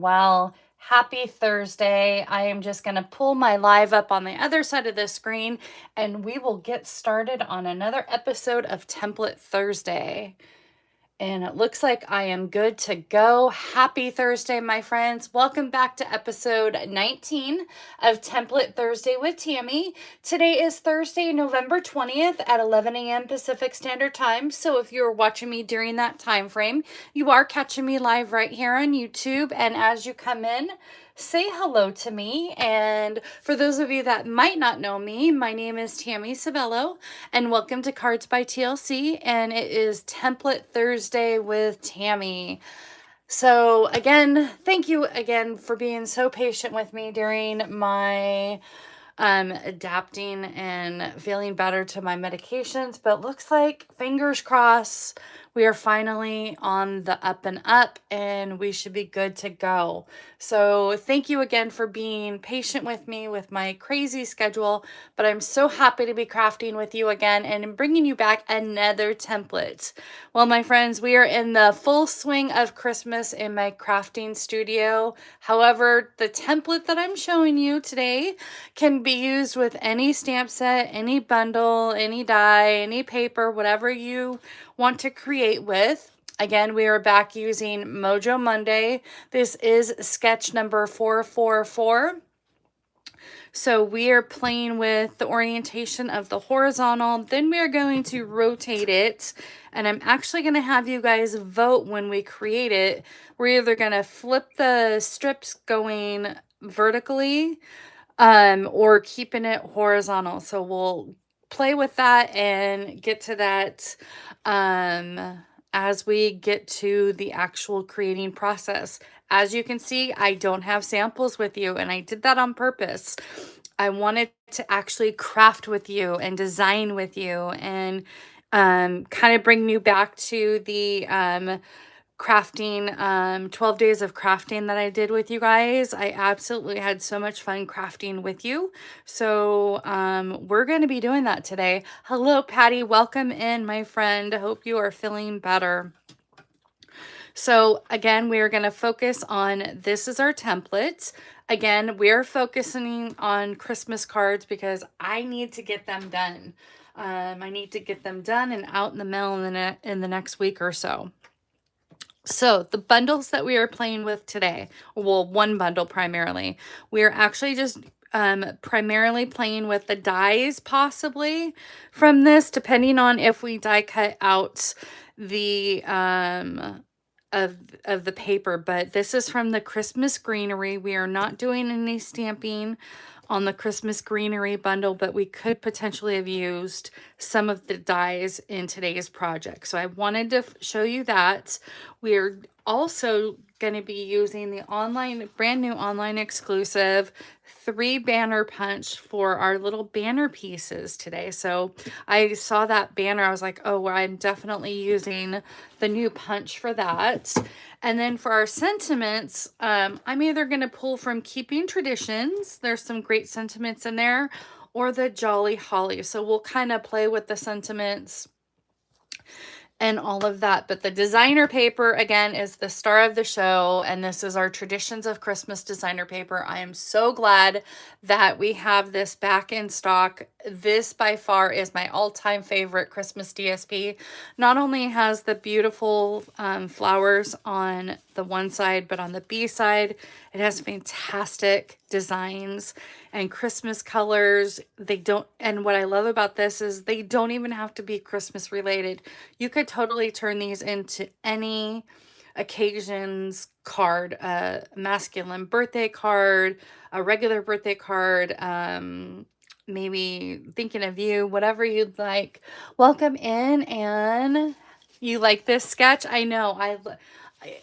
well. Happy Thursday. I am just going to pull my live up on the other side of the screen and we will get started on another episode of Template Thursday. And it looks like I am good to go. Happy Thursday, my friends. Welcome back to episode 19 of Template Thursday with Tammy. Today is Thursday, November 20th at 11 a.m. Pacific Standard Time. So if you're watching me during that time frame, you are catching me live right here on YouTube. And as you come in, say hello to me. And for those of you that might not know me, my name is Tammy Civello and welcome to Cards by TLC, and it is Template Thursday with Tammy. So again, thank you again for being so patient with me during my adapting and feeling better to my medications, but looks like, fingers crossed, we are finally on the up and up and we should be good to go. So thank you again for being patient with me with my crazy schedule, but I'm so happy to be crafting with you again and bringing you back another template. Well, my friends, we are in the full swing of Christmas in my crafting studio. However, the template that I'm showing you today can be used with any stamp set, any bundle, any die, any paper, whatever you want to create with. Again, we are back using Mojo Monday. This is sketch number 444. So we are playing with the orientation of the horizontal. Then we are going to rotate it. And I'm actually going to have you guys vote when we create it. We're either going to flip the strips going vertically or keeping it horizontal. So we'll play with that and get to that as we get to the actual creating process. As you can see, I don't have samples with you, and I did that on purpose. I wanted to actually craft with you and design with you and kind of bring you back to the crafting 12 days of crafting that I did with you guys. I absolutely had so much fun crafting with you. So we're going to be doing that today. Hello, Patty. Welcome in, my friend. I hope you are feeling better. So again, we are going to focus on, this is our template. Again, we're focusing on Christmas cards because I need to get them done. I need to get them done and out in the mail in the next week or so. So the bundles that we are playing with today, well, one bundle primarily, we are actually just primarily playing with the dies possibly from this, depending on if we die cut out the of the paper. But this is from the Christmas greenery. We are not doing any stamping on the Christmas greenery bundle, but we could potentially have used some of the dies in today's project. So I wanted to show you that. We're also going to be using the brand new online exclusive 3 banner punch for our little banner pieces today. So I saw that banner. I was like, oh, I'm definitely using the new punch for that. And then for our sentiments, I'm either going to pull from Keeping Traditions. There's some great sentiments in there, or the Jolly Holly. So we'll kind of play with the sentiments and all of that. But the designer paper, again, is the star of the show. And this is our Traditions of Christmas designer paper. I am so glad that we have this back in stock. This by far is my all-time favorite Christmas DSP. Not only has the beautiful flowers on the one side, but on the B side, it has fantastic designs and Christmas colors. And what I love about this is they don't even have to be Christmas related. You could totally turn these into any occasions card, a masculine birthday card, a regular birthday card, maybe thinking of you, whatever you'd like. Welcome in. And you like this sketch? I know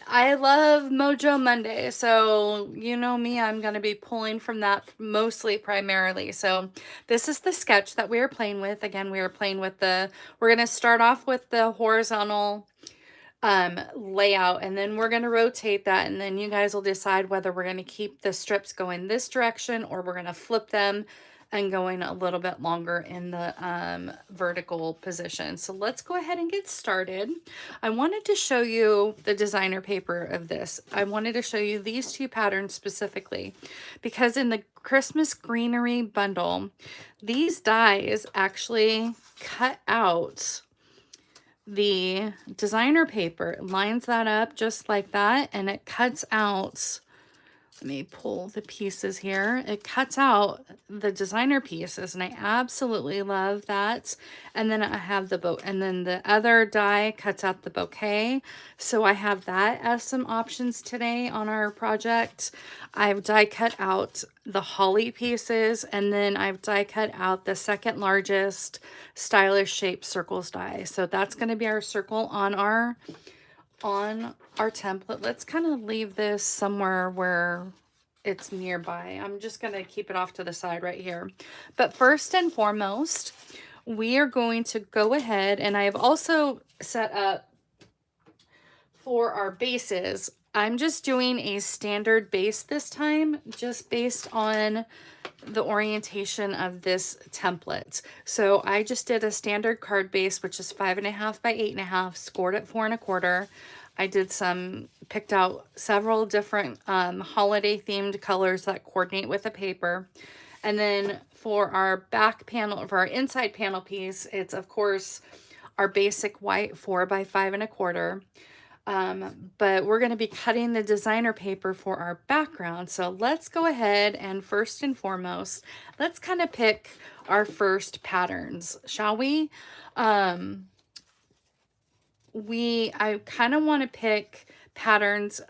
I love Mojo Monday, so you know me, I'm going to be pulling from that primarily. So this is the sketch that we are playing with. Again, we are playing with we're going to start off with the horizontal layout, and then we're going to rotate that, and then you guys will decide whether we're going to keep the strips going this direction or we're going to flip them and going a little bit longer in the vertical position. So let's go ahead and get started. I wanted to show you the designer paper of this. I wanted to show you these two patterns specifically because in the Christmas greenery bundle, these dies actually cut out the designer paper. It lines that up just like that, and it cuts out, let me pull the pieces here. It cuts out the designer pieces, and I absolutely love that. And then I have the bow, and then the other die cuts out the bouquet. So I have that as some options today on our project. I've die cut out the holly pieces, and then I've die cut out the second largest stylish shaped circles die. So that's going to be our circle on our template. Let's kind of leave this somewhere where it's nearby. I'm just going to keep it off to the side right here. But first and foremost, we are going to go ahead, and I have also set up for our bases. I'm just doing a standard base this time, just based on the orientation of this template. So I just did a standard card base, which is 5.5 by 8.5, scored at 4 1/4. I did picked out several different holiday themed colors that coordinate with the paper. And then for our back panel, for our inside panel piece, it's of course our basic white 4 by 5 1/4. But we're going to be cutting the designer paper for our background. So let's go ahead and first and foremost, let's kind of pick our first patterns, shall we? I kind of want to pick patterns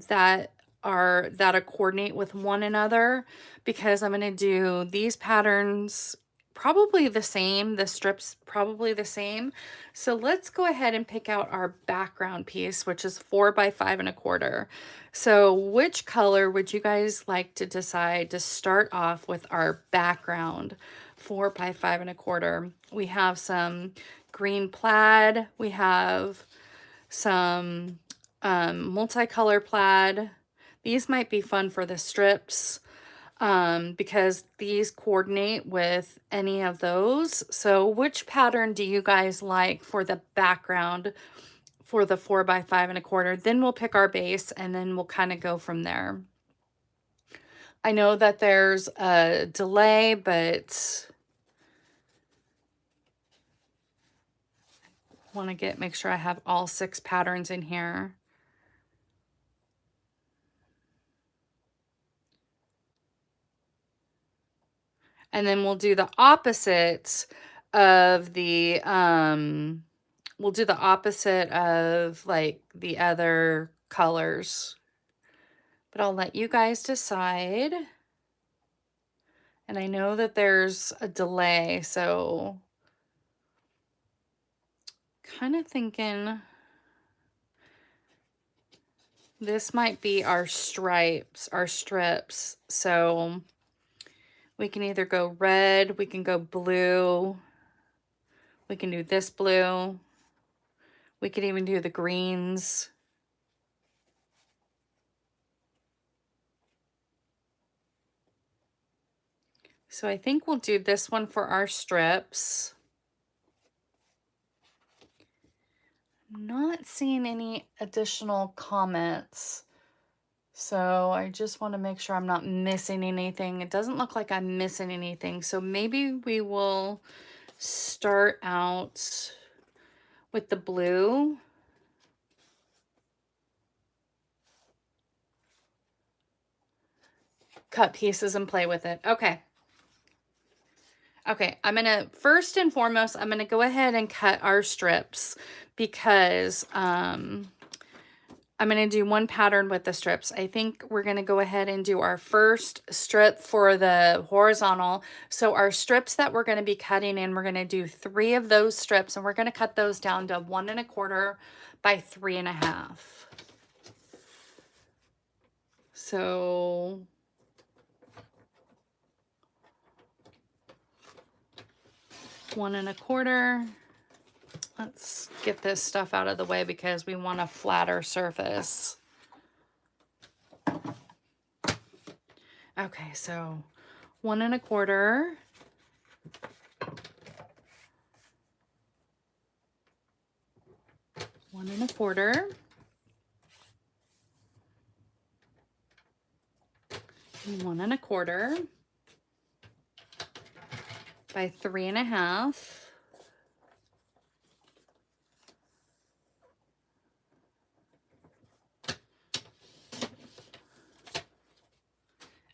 that coordinate with one another, because I'm going to do these patterns probably the same, the strips probably the same. So let's go ahead and pick out our background piece, which is 4 by 5 1/4. So which color would you guys like to decide to start off with our background 4 by 5 1/4? We have some green plaid, we have some multicolor plaid. These might be fun for the strips because these coordinate with any of those. So which pattern do you guys like for the background for the 4 by 5 1/4? Then we'll pick our base, and then we'll kind of go from there. I know that there's a delay, but want to make sure I have all 6 patterns in here. And then we'll do the opposite of the like the other colors. But I'll let you guys decide. And I know that there's a delay, so kind of thinking this might be our stripes, our strips. So we can either go red, we can go blue, we can do this blue, we could even do the greens. So I think we'll do this one for our strips. I'm not seeing any additional comments, so I just want to make sure I'm not missing anything. It doesn't look like I'm missing anything, so maybe we will start out with the blue. Cut pieces and play with it. Okay. Okay, I'm gonna, first and foremost, I'm gonna go ahead and cut our strips because I'm gonna do one pattern with the strips. I think we're gonna go ahead and do our first strip for the horizontal. So our strips that we're gonna be cutting in, we're gonna do 3 of those strips, and we're gonna cut those down to 1 1/4 by 3 1/2. So 1 1/4. Let's get this stuff out of the way because we want a flatter surface. Okay, so 1 1/4. 1 1/4. And 1 1/4 by 3 1/2.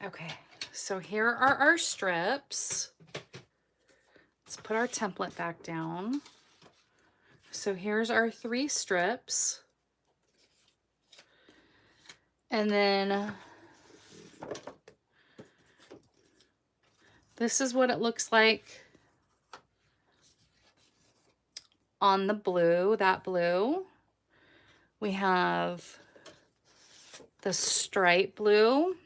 Okay, so here are our strips. Let's put our template back down. So here's our 3 strips. And then this is what it looks like on the blue, that blue. We have the stripe blue.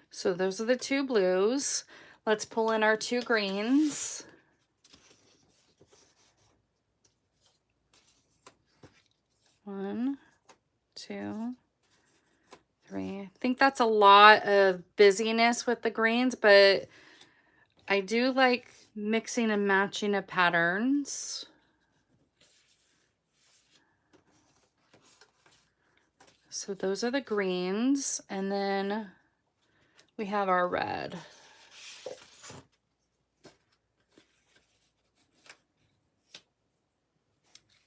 So those are the 2 blues. Let's pull in our 2 greens. One, 2, 3. I think that's a lot of busyness with the greens, but I do like mixing and matching of patterns. So those are the greens, and then we have our red.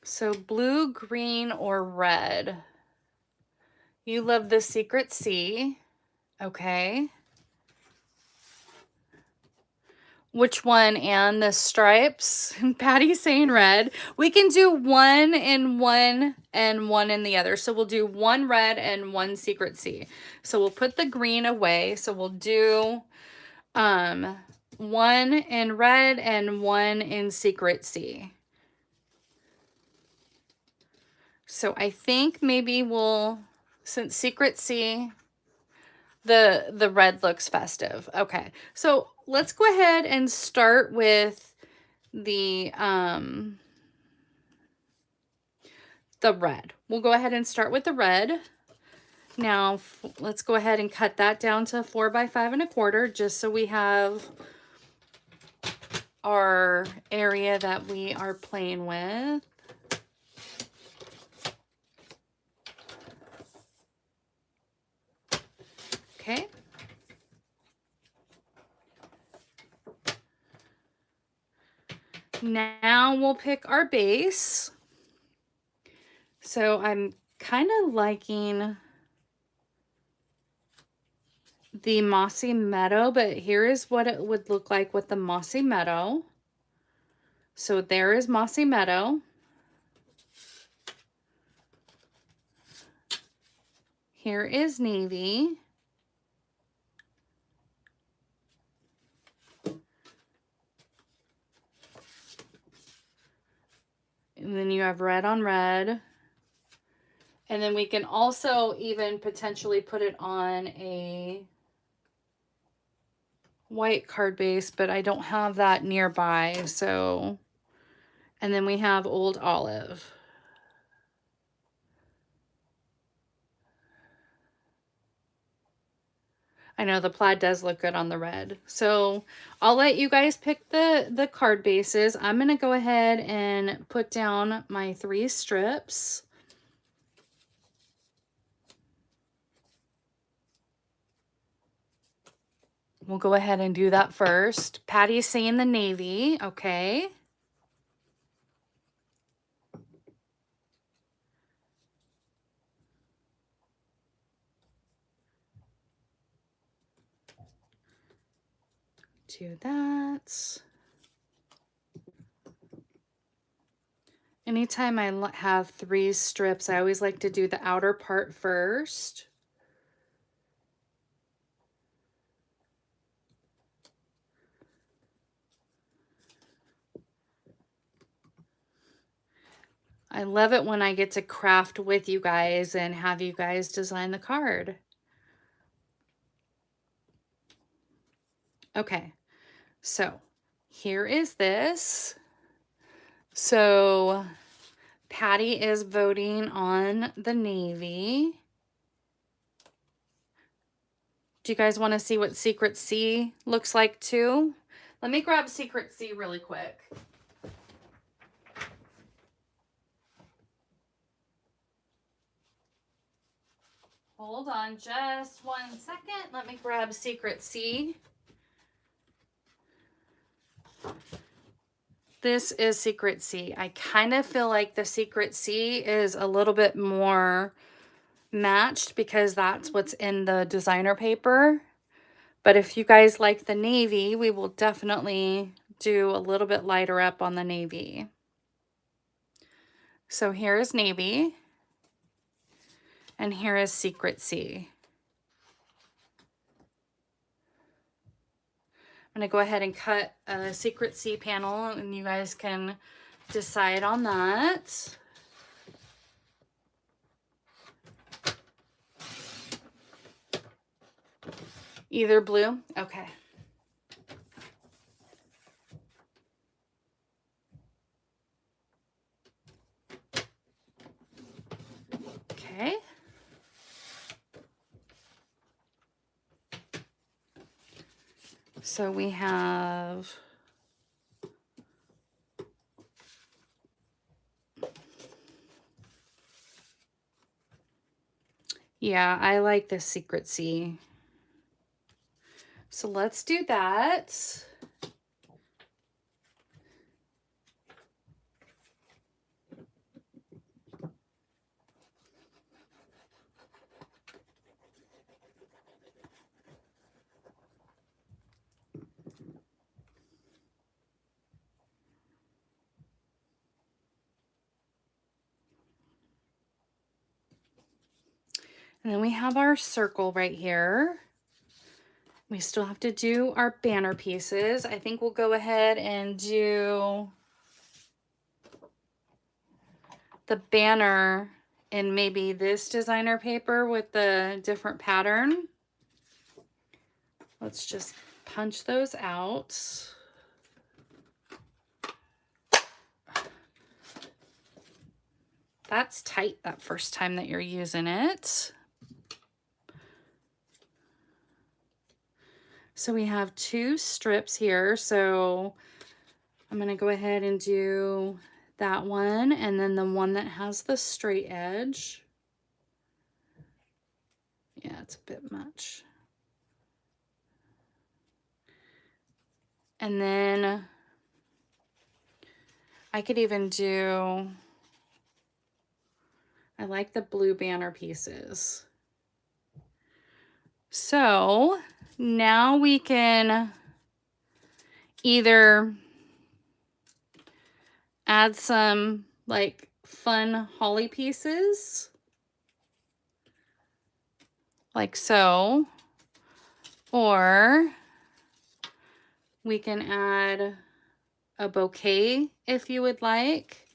So blue, green, or red. You love the Secret C. Okay. Which one? And the stripes? Patty's saying red. We can do 1 in one and 1 in the other. So we'll do 1 red and 1 Secret C. So we'll put the green away. So we'll do 1 in red and 1 in Secret C. So I think maybe we'll, since Secret C, the red looks festive. Okay, so let's go ahead and start with the red. We'll go ahead and start with the red. Now let's go ahead and cut that down to 4 by 5 1/4, just so we have our area that we are playing with. Okay. Now we'll pick our base. So I'm kind of liking the Mossy Meadow, but here is what it would look like with the Mossy Meadow. So there is Mossy Meadow. Here is Navy. And then you have red on red. And then we can also even potentially put it on a white card base, but I don't have that nearby. So, and then we have Old Olive. I know the plaid does look good on the red. So I'll let you guys pick the card bases. I'm going to go ahead and put down my 3 strips. We'll go ahead and do that first. Patty's saying the navy. Okay. Do that. Anytime I have 3 strips, I always like to do the outer part first. I love it when I get to craft with you guys and have you guys design the card. Okay, so here is this. So Patty is voting on the navy. Do you guys want to see what Secret C looks like too? Let me grab Secret C really quick. Hold on just 1 second. Let me grab Secret C. This is Secret C. I kind of feel like the Secret C is a little bit more matched because that's what's in the designer paper. But if you guys like the navy, we will definitely do a little bit lighter up on the navy. So here is navy, and here is Secret C. I'm going to go ahead and cut a Secret C panel, and you guys can decide on that. Either blue? Okay. Okay. So we have yeah, I like this Secret C. So let's do that. And then we have our circle right here. We still have to do our banner pieces. I think we'll go ahead and do the banner in maybe this designer paper with the different pattern. Let's just punch those out. That's tight that first time that you're using it. So we have 2 strips here. So I'm going to go ahead and do that one, and then the one that has the straight edge. Yeah, it's a bit much. And then I could even do, I like the blue banner pieces. So now we can either add some like fun holly pieces, like so, or we can add a bouquet if you would like.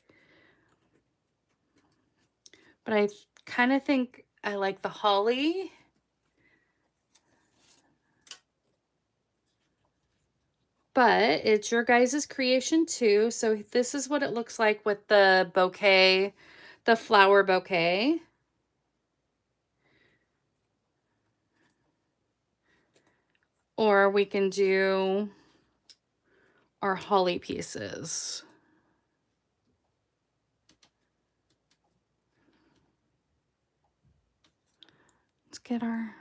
But I kind of think I like the holly. But it's your guys' creation too. So this is what it looks like with the bouquet, the flower bouquet. Or we can do our holly pieces. Let's get our...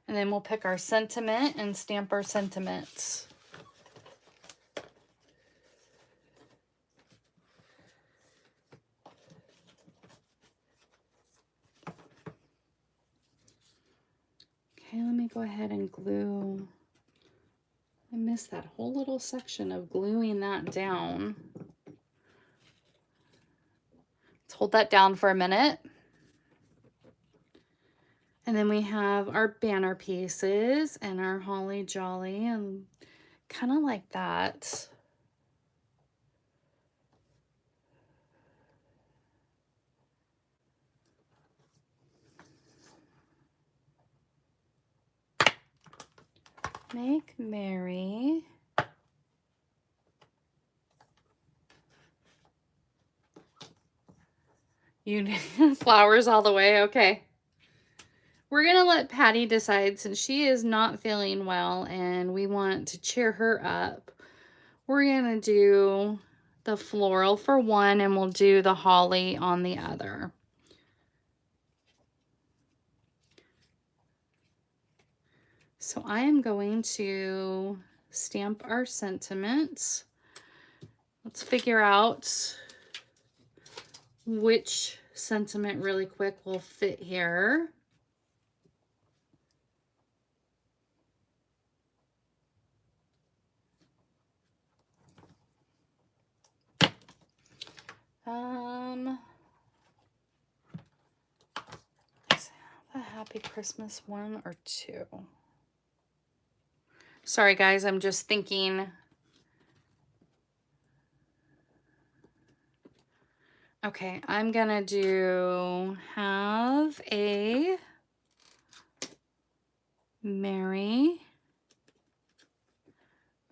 And then we'll pick our sentiment and stamp our sentiments. Okay, let me go ahead and glue. I missed that whole little section of gluing that down. Let's hold that down for a minute. And then we have our banner pieces and our holly jolly, and kind of like that. Make merry. You flowers all the way. Okay. We're going to let Patty decide since she is not feeling well and we want to cheer her up. We're going to do the floral for one and we'll do the holly on the other. So I am going to stamp our sentiments. Let's figure out which sentiment really quick will fit here. Is that a Happy Christmas one or two? Sorry guys, I'm just thinking. Okay, I'm gonna do have a Mary.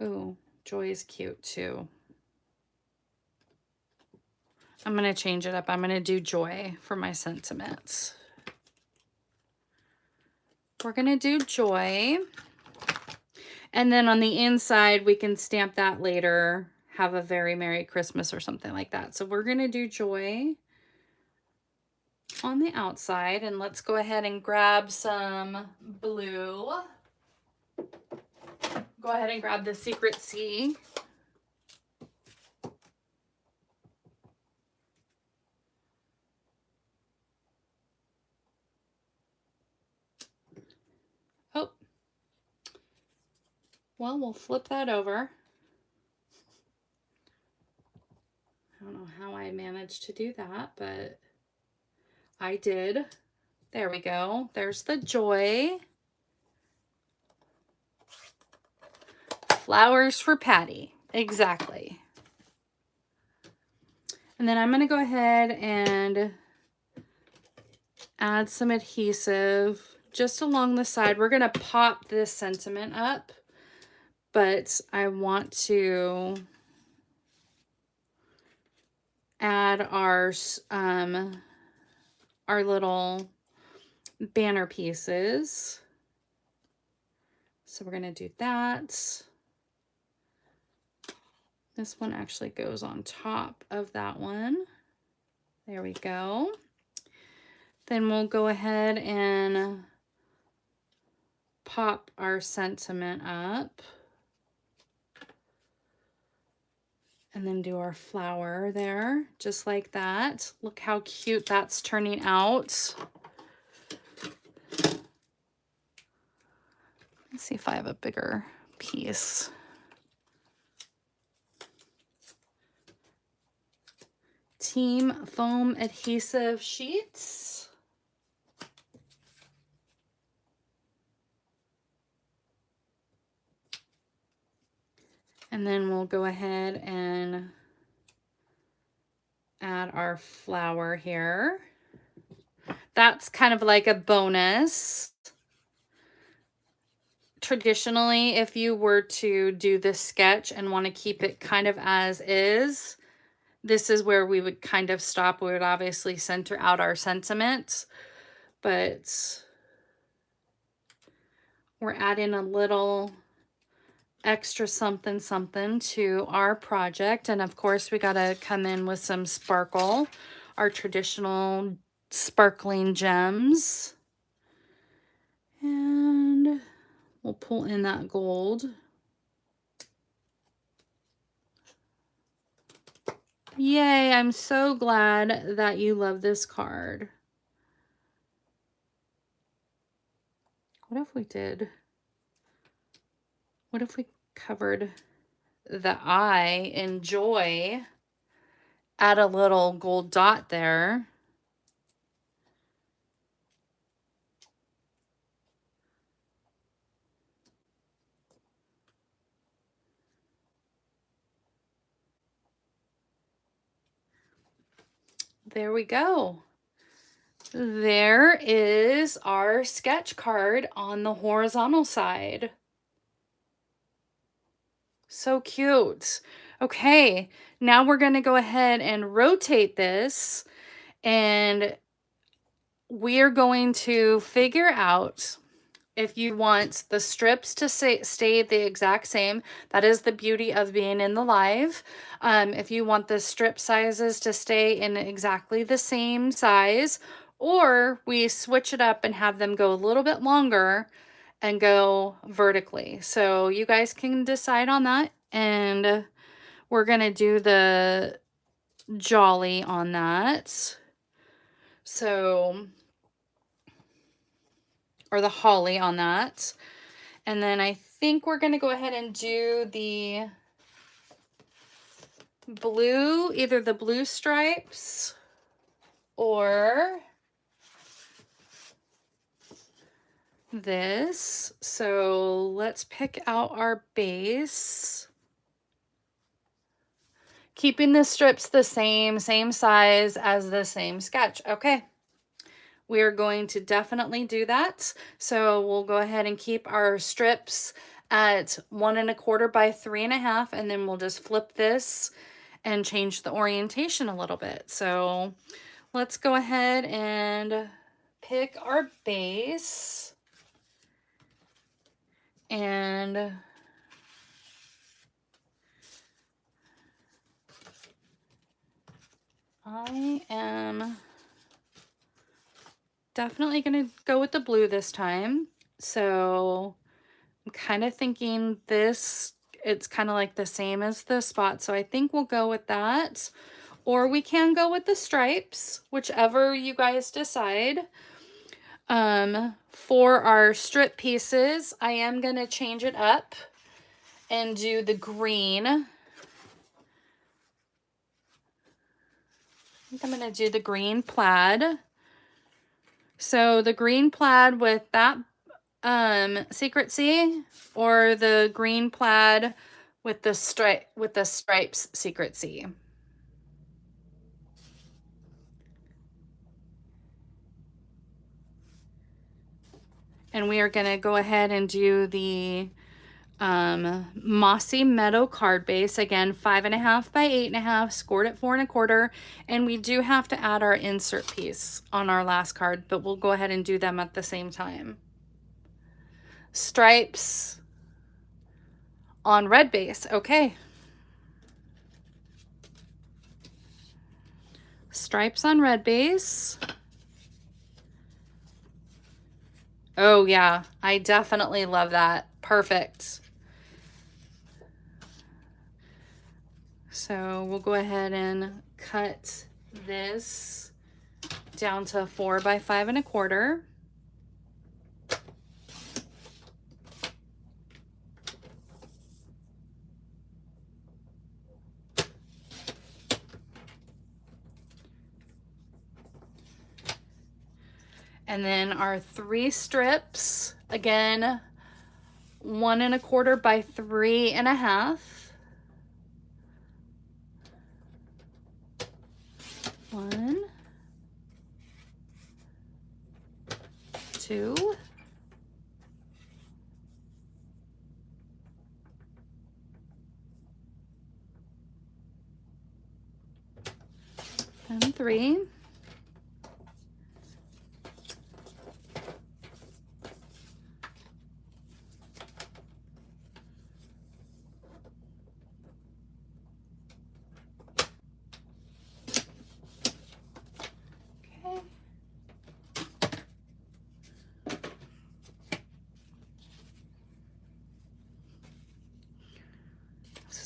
Ooh, Joy is cute too. I'm going to change it up. I'm going to do Joy for my sentiments. We're going to do Joy. And then on the inside, we can stamp that later. Have a very Merry Christmas or something like that. So we're going to do Joy on the outside. And let's go ahead and grab some blue. Go ahead and grab the Secret C. Oh, well, we'll flip that over. I don't know how I managed to do that, but I did. There we go. There's the Joy. Flowers for Patty. Exactly. And then I'm going to go ahead and add some adhesive just along the side. We're going to pop this sentiment up, but I want to add our little banner pieces. So we're going to do that. This one actually goes on top of that one. There we go. Then we'll go ahead and pop our sentiment up. And then do our flower there, just like that. Look how cute that's turning out. Let's see if I have a bigger piece. Team foam adhesive sheets. And then we'll go ahead and add our flower here. That's kind of like a bonus. Traditionally, if you were to do this sketch and want to keep it kind of as is, this is where we would kind of stop. We would obviously center out our sentiments, but we're adding a little extra something something to our project. And of course, we got to come in with some sparkle, our traditional sparkling gems. And we'll pull in that gold. Yay, I'm so glad that you love this card. What if we did? What if we covered the eye in Joy? Add a little gold dot there. There we go. There is our sketch card on the horizontal side. So cute. Okay, now we're going to go ahead and rotate this And we are going to figure out if you want the strips to stay the exact same. That is the beauty of being in the live. If you want the strip sizes to stay in exactly the same size, or we switch it up and have them go a little bit longer and go vertically. So you guys can decide on that. And we're going to do the jolly on that. So, or the holly on that. And then I think we're going to go ahead and do the blue, either the blue stripes or this. So let's pick out our base. Keeping the strips the same size as the same sketch. Okay. We are going to definitely do that. So we'll go ahead and keep our strips at 1 1/4 by 3 1/2, and then we'll just flip this and change the orientation a little bit. So let's go ahead and pick our base. And I am definitely going to go with the blue this time. So I'm kind of thinking this, it's kind of like the same as the spot. So I think we'll go with that. Or we can go with the stripes, whichever you guys decide. For our strip pieces, I am going to change it up and do the green. I think I'm going to do the green plaid. So the green plaid with that secrecy, or the green plaid with the stripes secrecy. And we are going to go ahead and do the Mossy Meadow card base. Again, 5 1/2 by 8 1/2, scored at 4 1/4. And we do have to add our insert piece on our last card, but we'll go ahead and do them at the same time. Stripes on red base. Okay. Stripes on red base. Oh yeah, I definitely love that. Perfect. So we'll go ahead and cut this down to 4 by 5 1/4. And then our 3 strips, again, 1 1/4 by 3 1/2. 1, 2, and 3.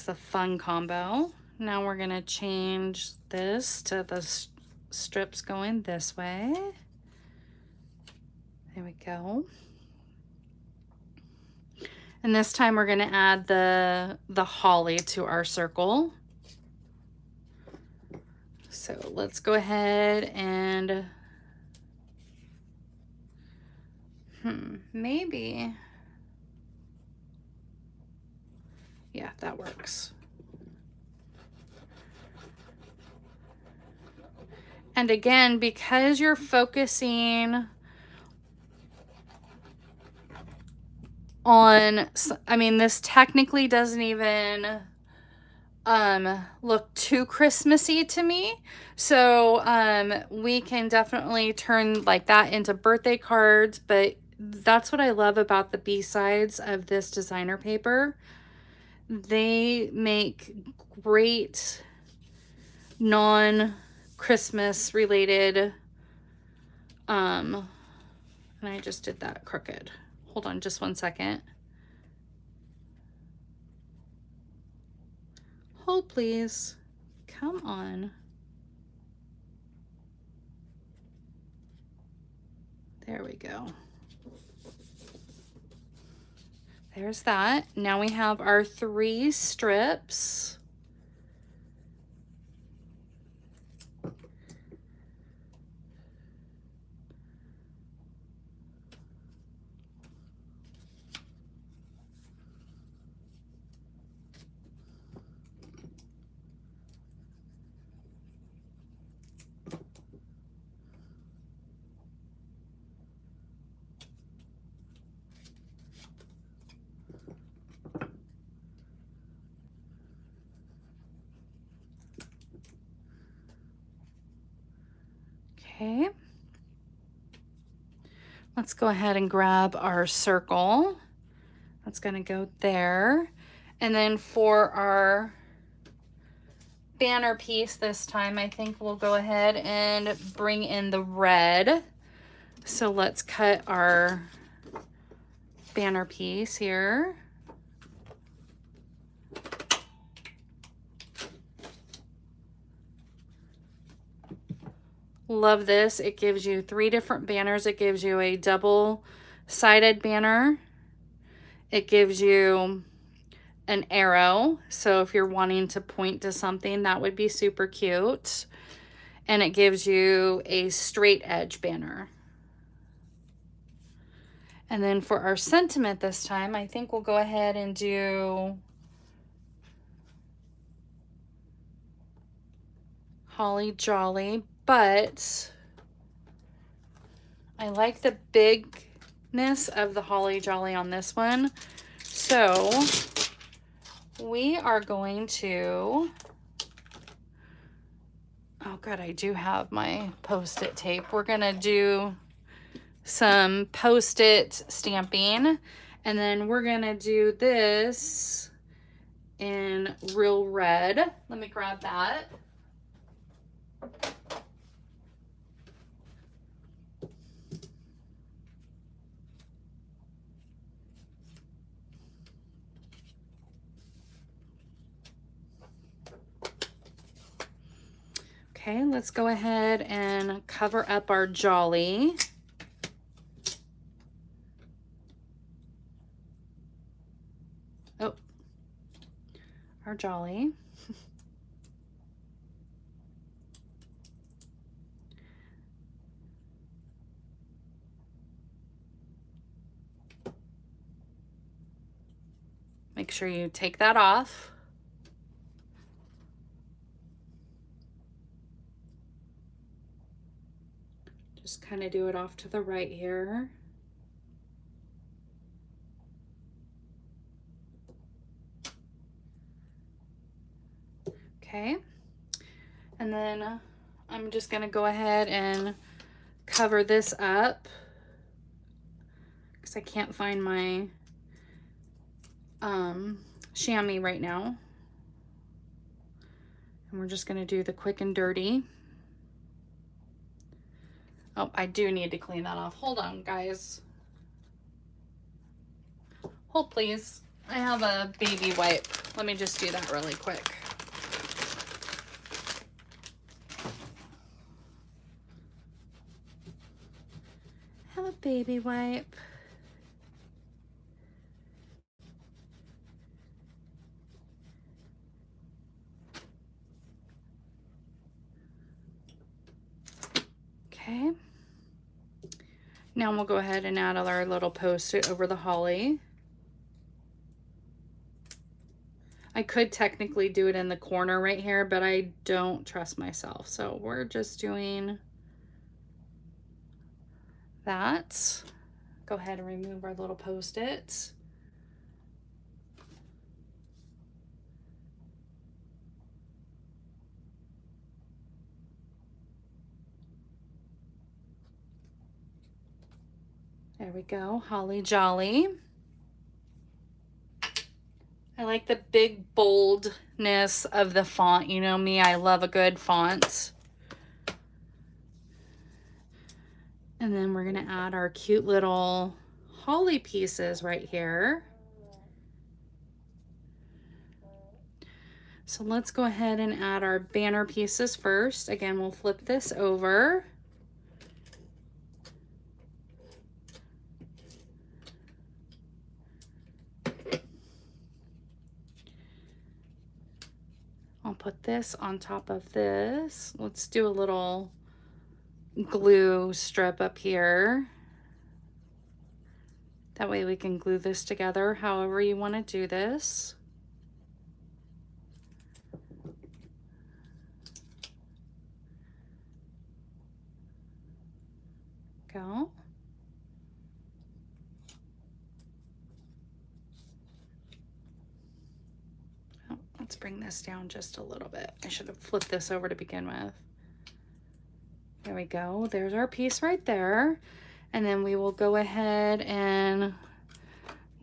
A fun combo. Now we're going to change this to the strips going this way. There we go. And this time we're going to add the holly to our circle. So let's go ahead and maybe, yeah, that works. And again, because you're focusing on, I mean, this technically doesn't even look too Christmassy to me. So we can definitely turn like that into birthday cards, but that's what I love about the B-sides of this designer paper. They make great non-Christmas related, and I just did that crooked. Hold on just one second. Hold please. Come on. There we go. There's that. Now we have our 3 strips. Okay. Let's go ahead and grab our circle. That's going to go there. And then for our banner piece this time, I think we'll go ahead and bring in the red. So let's cut our banner piece here. Love this. It gives you 3 different banners. It gives you a double-sided banner. It gives you an arrow. So if you're wanting to point to something, that would be super cute. And it gives you a straight edge banner. And then for our sentiment this time, I think we'll go ahead and do Holly Jolly, but I like the bigness of the Holly Jolly on this one. So we are going to, oh good, I do have my Post-it tape. We're gonna do some Post-it stamping, and then we're gonna do this in real red. Let me grab that. Okay, let's go ahead and cover up our jolly. Oh, our jolly. Make sure you take that off. Just kind of do it off to the right here. Okay, and then I'm just gonna go ahead and cover this up because I can't find my chamois right now. And we're just gonna do the quick and dirty. Oh, I do need to clean that off. Hold on, guys. Hold, please. I have a baby wipe. Let me just do that really quick. Have a baby wipe. Okay. Now we'll go ahead and add our little Post-it over the holly. I could technically do it in the corner right here, but I don't trust myself. So we're just doing that. Go ahead and remove our little Post-its. There we go, Holly Jolly. I like the big boldness of the font. You know me, I love a good font. And then we're gonna add our cute little holly pieces right here. So let's go ahead and add our banner pieces first. Again, we'll flip this over. I'll put this on top of this. Let's do a little glue strip up here. That way we can glue this together however you want to do this. Go. Oh, let's bring this down just a little bit. I should have flipped this over to begin with. There we go. There's our piece right there. And then we will go ahead and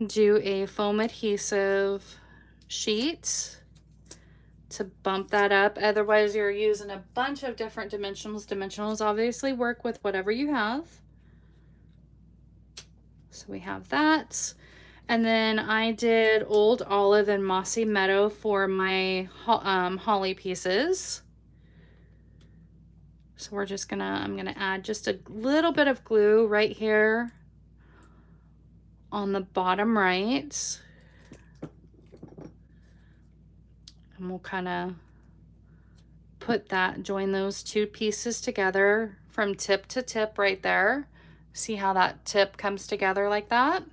do a foam adhesive sheet to bump that up. Otherwise, you're using a bunch of different dimensionals. Dimensionals obviously work with whatever you have. So we have that. And then I did Old Olive and Mossy Meadow for my holly pieces. So we're just I'm gonna add just a little bit of glue right here on the bottom right. And we'll kind of put that, join those two pieces together from tip to tip right there. See how that tip comes together like that?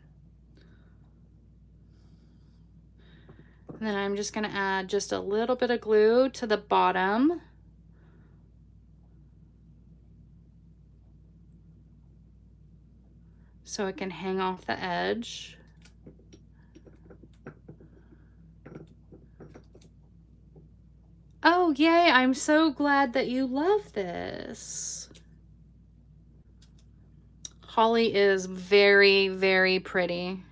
And then I'm just gonna add just a little bit of glue to the bottom. So it can hang off the edge. Oh, yay, I'm so glad that you love this. Holly is very, very pretty. I'm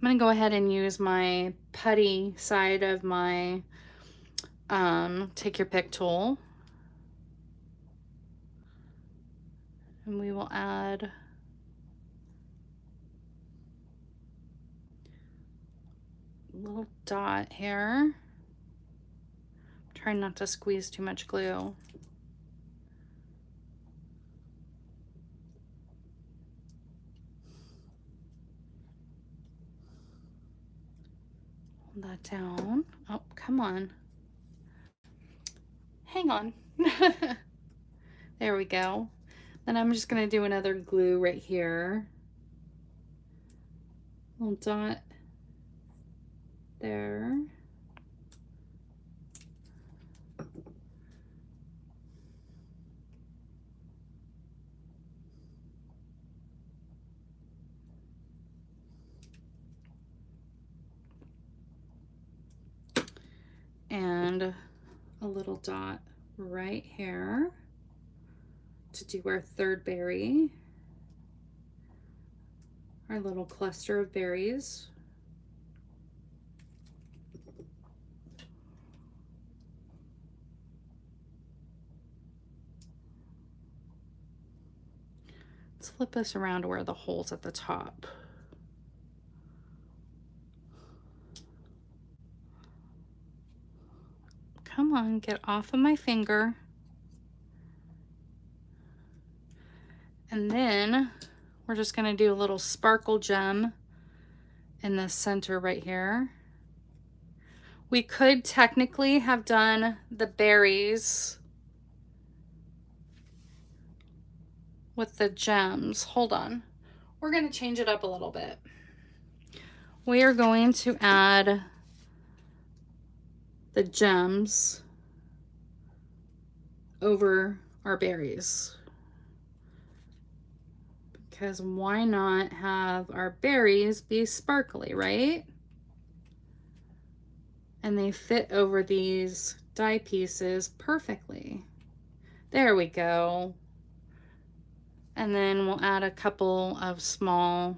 gonna go ahead and use my putty side of my take your pick tool. And we will add a little dot here. Try not to squeeze too much glue. Hold that down. Oh, come on. Hang on. There we go. Then I'm just gonna do another glue right here. Little dot there. And a little dot right here to do our third berry, our little cluster of berries. Let's flip this around to where the hole's at the top. Come on, get off of my finger. And then we're just gonna do a little sparkle gem in the center right here. We could technically have done the berries with the gems. Hold on. We're gonna change it up a little bit. We are going to add the gems over our berries. Because why not have our berries be sparkly, right? And they fit over these die pieces perfectly. There we go. And then we'll add a couple of small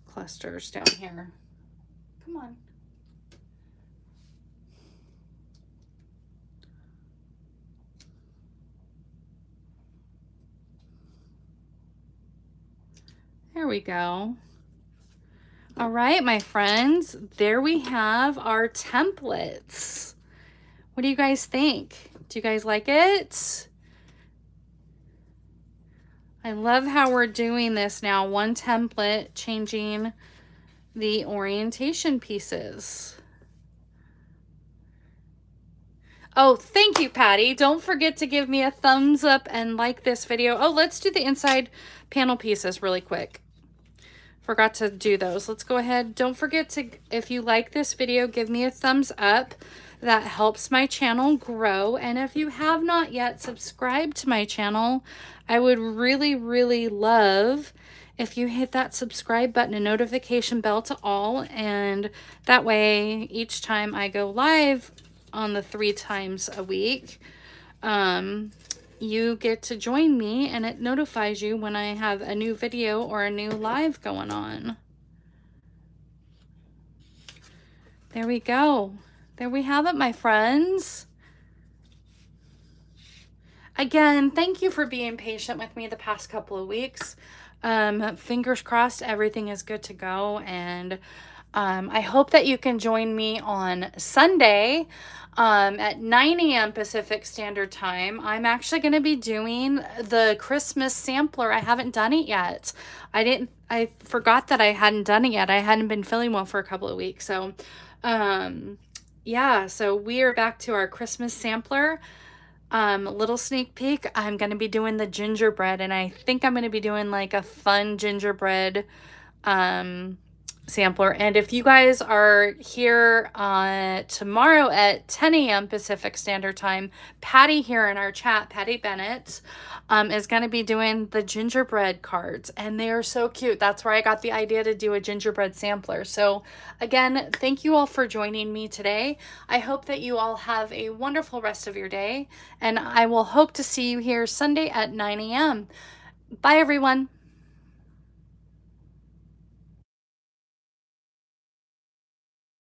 clusters down here. Come on. There we go. All right, my friends, there we have our templates. What do you guys think? Do you guys like it? I love how we're doing this now. One template, changing the orientation pieces. Oh, thank you, Patty. Don't forget to give me a thumbs up and like this video. Oh, let's do the inside panel pieces really quick. Forgot to do those. Let's go ahead. Don't forget to, if you like this video, give me a thumbs up. That helps my channel grow. And if you have not yet subscribed to my channel, I would really, really love if you hit that subscribe button and notification bell to all. And that way, each time I go live on the 3 times a week, you get to join me and it notifies you when I have a new video or a new live going on. There we go. There we have it, my friends. Again, thank you for being patient with me the past couple of weeks. Fingers crossed everything is good to go, and I hope that you can join me on Sunday at 9 a.m. Pacific Standard Time. I'm actually going to be doing the Christmas sampler. I haven't done it yet. I forgot that I hadn't done it yet. I hadn't been feeling well for a couple of weeks. So, yeah, so we are back to our Christmas sampler. Little sneak peek, I'm going to be doing the gingerbread, and I think I'm going to be doing like a fun gingerbread sampler. And if you guys are here tomorrow at 10 a.m. Pacific Standard Time, Patty here in our chat, Patty Bennett, is going to be doing the gingerbread cards, and they are so cute. That's where I got the idea to do a gingerbread sampler. So again, thank you all for joining me today. I hope that you all have a wonderful rest of your day, and I will hope to see you here Sunday at 9 a.m. Bye, everyone.